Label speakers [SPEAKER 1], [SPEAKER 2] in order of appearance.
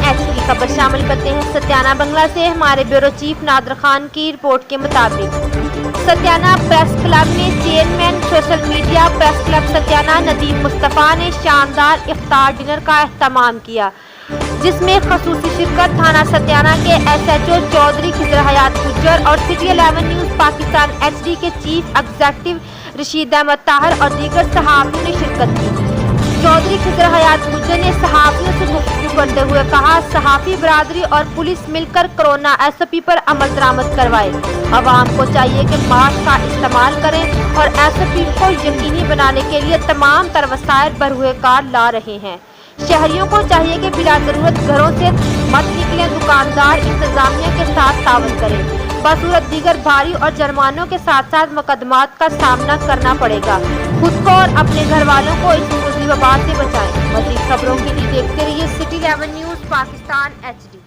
[SPEAKER 1] HD की खबर शामिल करते हैं सत्याना बंगला से। हमारे ब्यूरो चीफ नादर खान की रिपोर्ट के मुताबिक सत्याना प्रेस क्लब में chairman social media press club Satiana Nadeem Mustafa ने शानदार इफ्तार डिनर का एहतमाम किया, जिसमें खसूसी शिरकत थाना सत्याना के SHO चौधरी खिजर हयात गुज्जर और सिटी 11 न्यूज़ पाकिस्तान HD के चीफ एग्जीक्यूटिव रशीद अहमद ताहर और दीगर सहाफ़ियों ने शिरकत की। चौधरी खिजर हयात गुज्जर ने सहाफ़ियों से गुफ्तगू करते हुए कहा, सहाफ़ी बरादरी और पुलिस मिलकर कोरोना SOP पर अमल दरामद करवाए। अवाम को चाहिए कि मास्क का इस्तेमाल करें और SOP को यकीनी बनाने के लिए तमाम तर वसाइल बरहुए कार ला रहे हैं। शहरियों को चाहिए कि बिला ज़रूरत घरों से मत निकलें। दुकानदार इंतजामिया के साथ तावन करें। बसूरत दीगर भारी और जुर्मानों के साथ साथ मुकदमात का सामना करना पड़ेगा। खुद को और अपने घर वालों को इस मुसीबत से बचाएं। मज़ीद खबरों के लिए देखते रहिए सिटी 11 न्यूज़ पाकिस्तान HD।